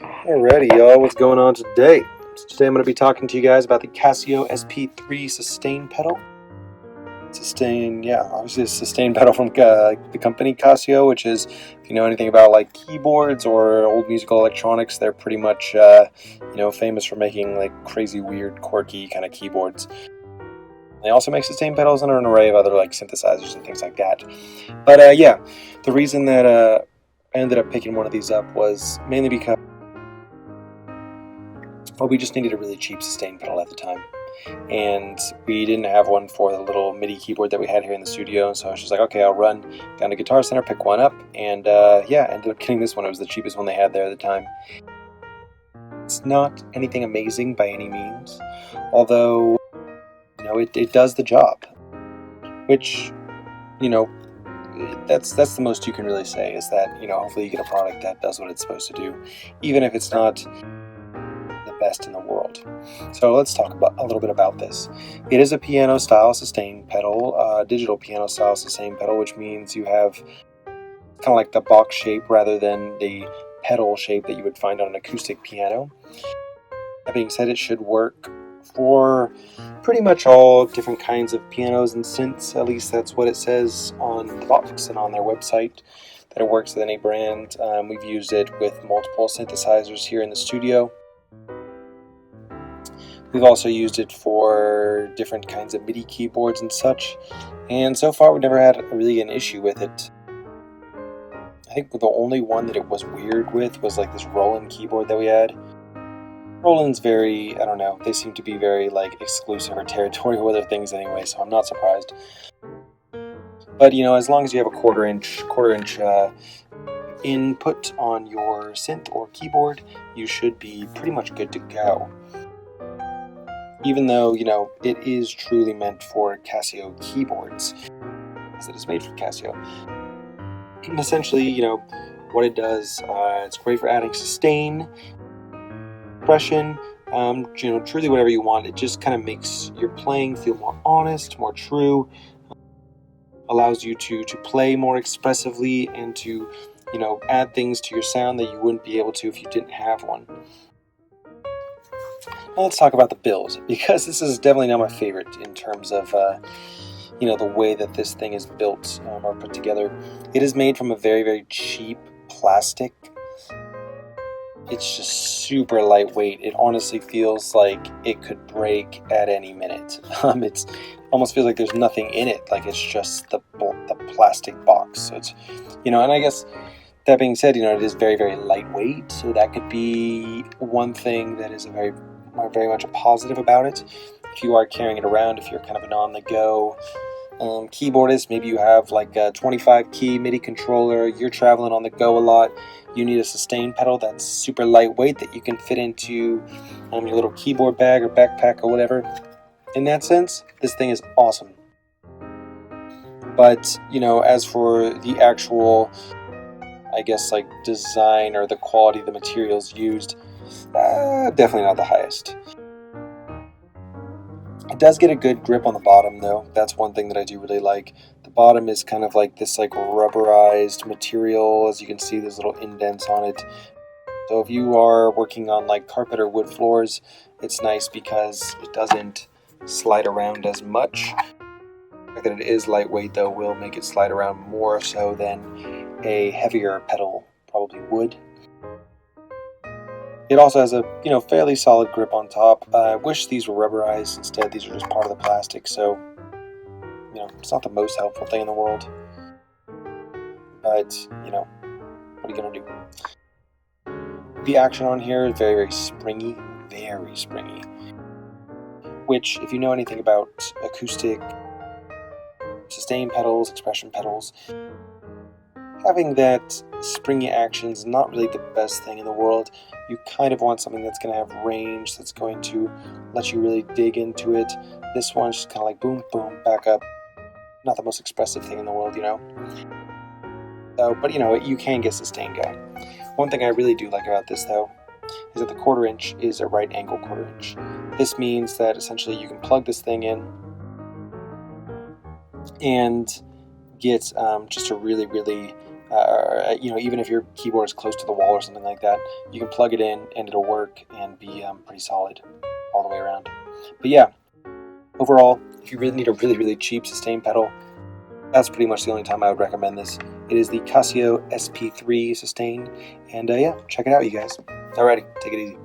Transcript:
Alrighty, y'all, what's going on today? So today I'm going to be talking to you guys about the Casio SP-3 Sustain Pedal. Obviously a sustain pedal from the company Casio, which is, if you know anything about like keyboards or old musical electronics, they're pretty much, famous for making like crazy, weird, quirky kind of keyboards. They also make sustain pedals and an array of other like synthesizers and things like that. But the reason that I ended up picking one of these up was mainly because we just needed a really cheap sustain pedal at the time, and we didn't have one for the little MIDI keyboard that we had here in the studio. So I was just like, okay, I'll run down to Guitar Center, pick one up, and ended up getting this one. It was the cheapest one they had there at the time. It's not anything amazing by any means, although it does the job, which that's the most you can really say, is that hopefully you get a product that does what it's supposed to do, even if it's not best in the world. So let's talk a little bit about this. It is a piano style sustain pedal, digital piano style sustain pedal, which means you have kind of like the box shape rather than the pedal shape that you would find on an acoustic piano. That being said, it should work for pretty much all different kinds of pianos and synths. At least that's what it says on the box and on their website, that it works with any brand. We've used it with multiple synthesizers here in the studio. We've also used it for different kinds of MIDI keyboards and such, and so far we've never had really an issue with it. I think the only one that it was weird with was like this Roland keyboard that we had. Roland's very, I don't know, they seem to be very like exclusive or territorial with their things anyway, so I'm not surprised. But as long as you have a quarter inch input on your synth or keyboard, you should be pretty much good to go. Even though, it is truly meant for Casio keyboards, as it is made for Casio. And essentially, what it does, it's great for adding sustain, compression, truly whatever you want. It just kind of makes your playing feel more honest, more true, allows you to play more expressively and to, add things to your sound that you wouldn't be able to if you didn't have one. Now let's talk about the build, because this is definitely not my favorite in terms of the way that this thing is built or put together. It is made from a very, very cheap plastic. It's just super lightweight. It honestly feels like it could break at any minute. It almost feels like there's nothing in it, like it's just the plastic box. So it's, and I guess that being said, it is very, very lightweight, so that could be one thing that is very much a positive about it. If you are carrying it around, if you're kind of an on-the-go keyboardist, maybe you have like a 25 key MIDI controller, you're traveling on the go a lot, you need a sustain pedal that's super lightweight that you can fit into your little keyboard bag or backpack or whatever. In that sense, this thing is awesome. But as for the actual, I guess, like design or the quality of the materials used, definitely not the highest. It does get a good grip on the bottom, though. That's one thing that I do really like. The bottom is kind of like this like rubberized material. As you can see, there's little indents on it. So if you are working on like carpet or wood floors, it's nice because it doesn't slide around as much. The fact that it is lightweight, though, will make it slide around more so than a heavier pedal probably would. It also has a fairly solid grip on top. I wish these were rubberized. Instead, these are just part of the plastic, so it's not the most helpful thing in the world. But what are you gonna do? The action on here is very, very springy, which, if you know anything about acoustic sustain pedals, expression pedals, having that springy action is not really the best thing in the world. You kind of want something that's going to have range, that's going to let you really dig into it. This one's just kind of like boom, boom, back up. Not the most expressive thing in the world, So, but you can get sustain going. One thing I really do like about this, though, is that the quarter inch is a right angle quarter inch. This means that essentially you can plug this thing in and get just a really, really even if your keyboard is close to the wall or something like that, you can plug it in and it'll work and be pretty solid all the way around. But yeah, overall, if you really need a really cheap sustain pedal, that's pretty much the only time I would recommend this. It is the Casio SP-3 sustain, and yeah, check it out, you guys. Alrighty, take it easy.